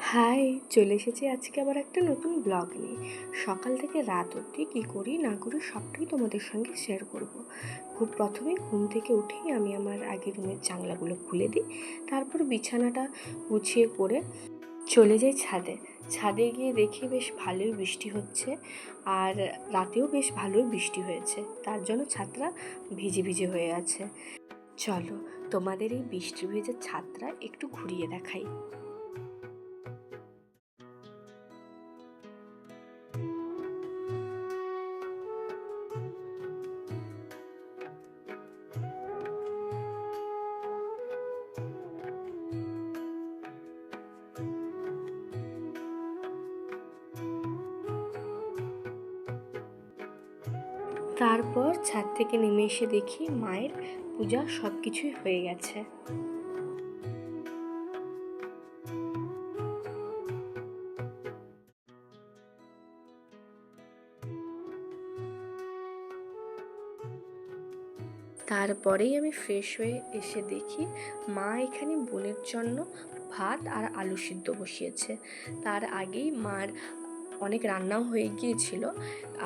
High, চলে এসেছি আজকে আবার একটা নতুন ব্লগ নিয়ে। সকাল থেকে রাত অবধি কী করি না করি সবটাই তোমাদের সঙ্গে শেয়ার করব। খুব প্রথমে ঘুম থেকে উঠেই আমি আমার আগের রুমের জানলাগুলো খুলে দিই, তারপর বিছানাটা গুছিয়ে করে চলে যাই ছাদে। ছাদে গিয়ে দেখি বেশ ভালোই বৃষ্টি হচ্ছে, আর রাতেও বেশ ভালোই বৃষ্টি হয়েছে, তার জন্য ছাদটা ভিজে ভিজে হয়ে আছে। চলো তোমাদের এই বৃষ্টি ভেজা ছাদটা একটু ঘুরিয়ে দেখাই। তারপর ছাদ থেকে নেমে এসে দেখি মায়ের পূজা সব কিছুই হয়ে গেছে। তারপরেই আমি ফ্রেশ হয়ে এসে দেখি মা এখানে বোনের জন্য ভাত আর আলু সিদ্ধ বসিয়েছে। তার আগেই মার অনেক রান্নাও হয়ে গিয়েছিল,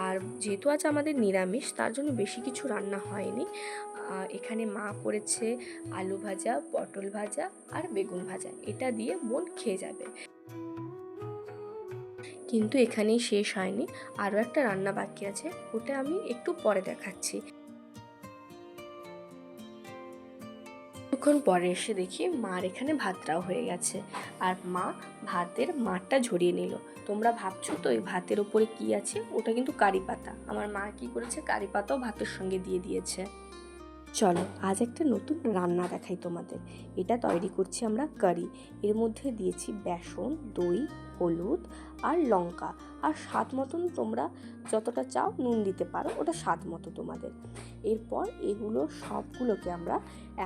আর যেহেতু আজ আমাদের নিরামিষ তার জন্য বেশি কিছু রান্না হয়নি। এখানে মা করেছে আলু ভাজা, পটল ভাজা আর বেগুন ভাজা, এটা দিয়ে বোন খেয়ে যাবে। কিন্তু এখানেই শেষ হয়নি, আরও একটা রান্না বাকি আছে, ওটা আমি একটু পরে দেখাচ্ছি। কিছুক্ষণ পরে এসে দেখি মার এখানে ভাতটাও হয়ে গেছে, আর মা ভাতের মারটা ঝরিয়ে নিল। তোমরা ভাবছো তো এই ভাতের ওপরে কি আছে, ওটা কিন্তু কারি পাতা। আমার মা কি করেছে, কারি পাতাও ভাতের সঙ্গে দিয়ে দিয়েছে। চলো আজ একটা নতুন রান্না দেখাই তোমাদের। এটা তৈরি করছি আমরা কারি। এর মধ্যে দিয়েছি বেসন, দই, হলুদ আর লঙ্কা, আর স্বাদ মতন তোমরা যতটা চাও নুন দিতে পারো, ওটা স্বাদ মতো তোমাদের। এরপর এগুলো সবগুলোকে আমরা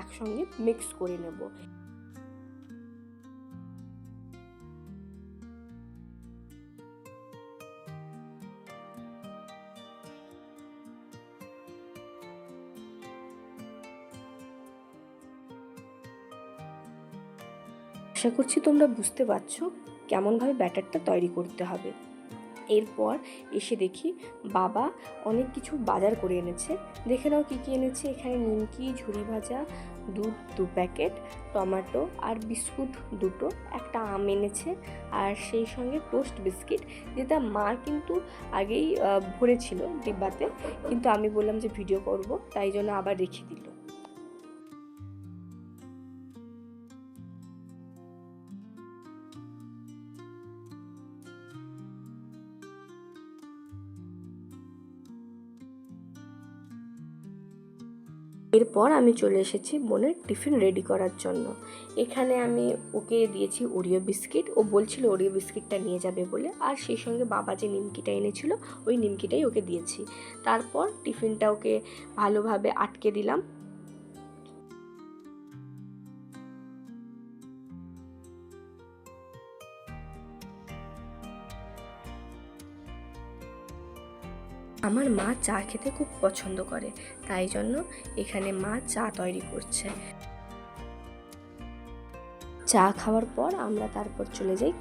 একসঙ্গে মিক্স করে নেব। আশা করছি তোমরা বুঝতে পারছো কেমনভাবে ব্যাটারটা তৈরি করতে হবে। এরপর এসে দেখি বাবা অনেক কিছু বাজার করে এনেছে। দেখে নাও কী কী এনেছে। এখানে নিমকি, ঝুরি ভাজা, দুধ 2 প্যাকেট, টমেটো আর বিস্কুট 2টো, একটা আম এনেছে, আর সেই সঙ্গে টোস্ট বিস্কিট, যেটা মা কিন্তু আগেই ভরেছিল ডিব্বাতে, কিন্তু আমি বললাম যে ভিডিও করব, তাই জন্য আবার রেখে দিল। এরপর আমি চলে এসেছি বোনের টিফিন রেডি করার জন্য। এখানে আমি ওকে দিয়েছি ওরিও বিস্কিট, ও বলছিল ওরিও বিস্কিটটা নিয়ে যাবে বলে, আর সেই সঙ্গে বাবা যে নিমকিটা এনেছিল ওই নিমকিটাই ওকে দিয়েছি। তারপর টিফিনটা ওকে ভালোভাবে আটকে দিলাম। আমার মা চা খেতে খুব পছন্দ করে, তাই জন্য এখানে মা চা তৈরি করছে। চা খাওয়ার পর আমরা তারপর চলে যাই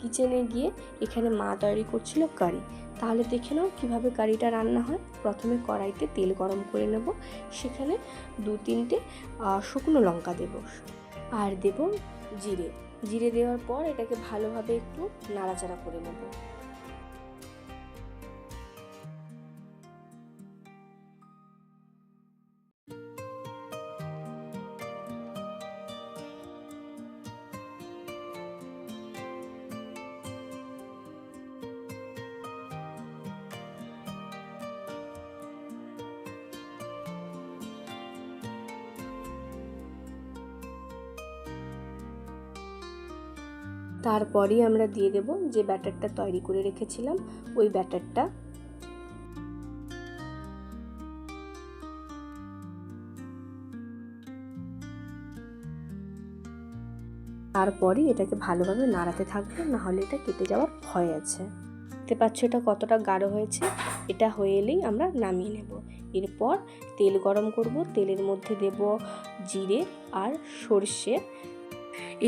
কিচেনে গিয়ে এখানে মা তৈরি করছিল কারি। তাহলে দেখে নাও কীভাবে কারিটা রান্না হয়। প্রথমে কড়াইতে তেল গরম করে নেব, সেখানে 2-3টে শুকনো লঙ্কা দেব, আর দেব জিরে দেওয়ার পর এটাকে ভালোভাবে একটু নাড়াচাড়া করে নেব। তারপরেই আমরা দিয়ে দেব যে ব্যাটারটা তৈরি করে রেখেছিলাম, ওই ব্যাটারটা। তারপরেই এটাকে ভালোভাবে নাড়াতে থাকবো, নাহলে এটা কেটে যাওয়ার ভয় আছে। দেখতে পাচ্ছ এটা কতটা গাঢ় হয়েছে। এটা হয়ে এলেই আমরা নামিয়ে নেব। এরপর তেল গরম করব, তেলের মধ্যে দেব জিরে আর সর্ষে,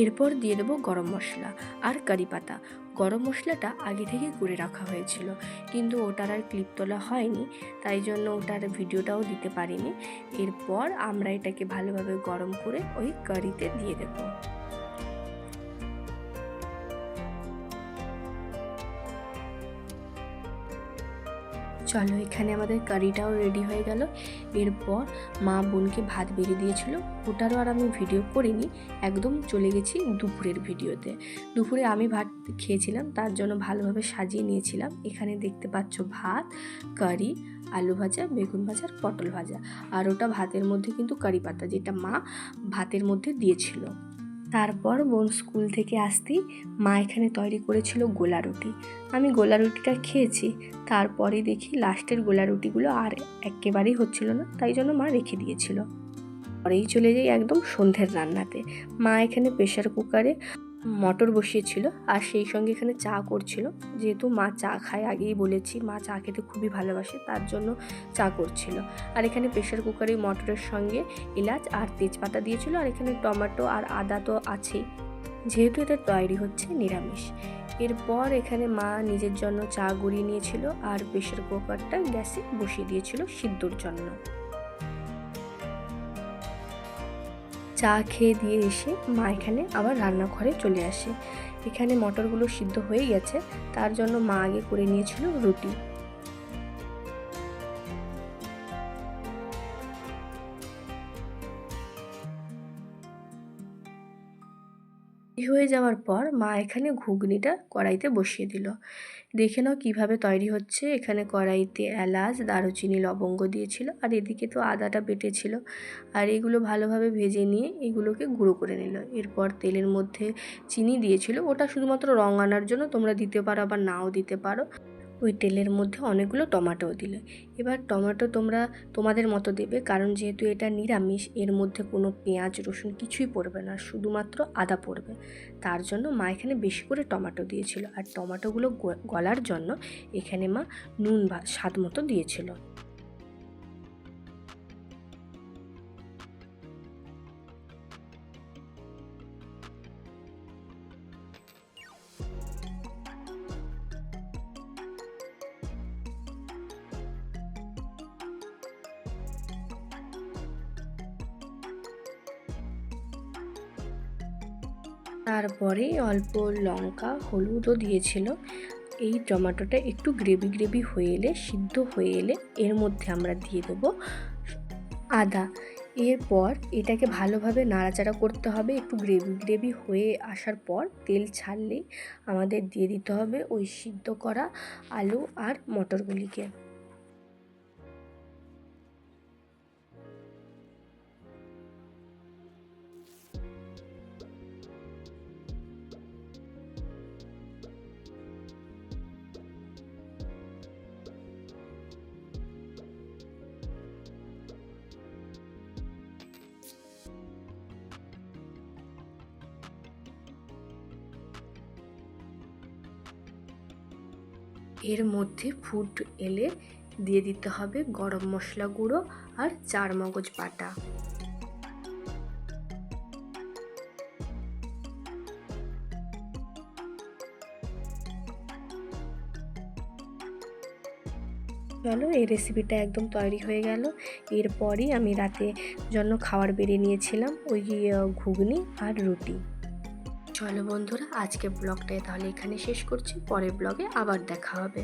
এরপর দিয়ে দেবো গরম মশলা আর কারি পাতা। গরম মশলাটা আগে থেকে করে রাখা হয়েছিল, কিন্তু ওটার আর ক্লিপ তোলা হয়নি, তাই জন্য ওটার ভিডিওটাও দিতে পারিনি। এরপর আমরা এটাকে ভালোভাবে গরম করে ওই কারিতে দিয়ে দেবো। চলো, এখানে আমাদের কারিটাও রেডি হয়ে গেল। এরপর মা বোনকে ভাত বেড়ে দিয়েছিল, ওটারও আর আমি ভিডিও করিনি, একদম চলে গেছি দুপুরের ভিডিওতে। দুপুরে আমি ভাত খেয়েছিলাম, তার জন্য ভালোভাবে সাজিয়ে নিয়েছিলাম। এখানে দেখতে পাচ্ছ ভাত, কারি, আলু ভাজা, বেগুন ভাজা আর পটল ভাজা। আর ওটা ভাতের মধ্যে কিন্তু কারি পাতা, যেটা মা ভাতের মধ্যে দিয়েছিল। তারপর বোন স্কুল থেকে আসতেই মা এখানে তৈরি করেছিল গোলা রুটি। আমি গোলা রুটিটা খেয়েছি, তারপরে দেখি লাস্টের গোলা রুটিগুলো আর একেবারেই হচ্ছিল না, তাই জন্য মা রেখে দিয়েছিল। পরেই চলে যাই একদম সন্ধ্যের রান্নাতে। মা এখানে প্রেশার কুকারে মটর বসিয়েছিল, আর সেই সঙ্গে এখানে চা করছিল। যেহেতু মা চা খায়, আগেই বলেছি মা চা খেতে খুবই ভালোবাসে, তার জন্য চা করছিল। আর এখানে প্রেশার কুকারে মটরের সঙ্গে এলাচ আর তেজপাতা দিয়েছিল, আর এখানে টমেটো আর আদা তো আছেই, যেহেতু এটা তৈরি হচ্ছে নিরামিষ। এরপর এখানে মা নিজের জন্য চা গড়িয়ে নিয়েছিল, আর প্রেশার কুকারটা গ্যাসে বসিয়ে দিয়েছিল সিদ্ধর জন্য। চা খেয়ে দিয়ে এসে মা এখানে আবার রান্নাঘরে চলে আসে। এখানে মটরগুলো সিদ্ধ হয়ে গেছে, তার জন্য মা আগে করে নিয়েছিল রুটি। হয়ে যাওয়ার পর মা এখানে ঘুগনিটা কড়াইতে বসিয়ে দিল। দেখে নাও কীভাবে তৈরি হচ্ছে। এখানে কড়াইতে এলাচ, দারুচিনি, লবঙ্গ দিয়েছিল, আর এদিকে তো আদাটা বেটেছিল। আর এগুলো ভালোভাবে ভেজে নিয়ে এগুলোকে গুঁড়ো করে নিল। এরপর তেলের মধ্যে চিনি দিয়েছিল, ওটা শুধুমাত্র রং আনার জন্য, তোমরা দিতে পারো আবার নাও দিতে পারো। ওই তেলের মধ্যে অনেকগুলো টমেটোও দিলে। এবার টমেটো তোমরা তোমাদের মতো দেবে, কারণ যেহেতু এটা নিরামিষ, এর মধ্যে কোনো পেঁয়াজ রসুন কিছুই পড়বে না, শুধুমাত্র আদা পড়বে। তার জন্য মা এখানে বেশি করে টমেটো দিয়েছিল, আর টমেটোগুলো গলার জন্য এখানে মা নুন স্বাদ মতো দিয়েছিল। তারপরে অল্প লঙ্কা, হলুদও দিয়েছিল। এই টমেটোটা একটু গ্রেভি গ্রেভি হয়ে এলে, সিদ্ধ হয়ে এলে, এর মধ্যে আমরা দিয়ে দেবো আদা। এরপর এটাকে ভালোভাবে নাড়াচাড়া করতে হবে। একটু গ্রেভি গ্রেভি হয়ে আসার পর তেল ছাড়লেই আমাদের দিয়ে দিতে হবে ওই সিদ্ধ করা আলু আর মটরগুলিকে। এর মধ্যে ফুট এলে দিয়ে দিতে হবে গরম মশলা গুঁড়ো আর চারমগজ বাটা। চলো, এই রেসিপিটা একদম তৈরি হয়ে গেল। এরপরই আমি রাতে জন্য খাবার বেড়ে নিয়েছিলাম, ওই ঘুগনি আর রুটি। চলো বন্ধুরা, আজকে ব্লগটা তাহলে এখানে শেষ করছি, পরের ব্লগে আবার দেখা হবে।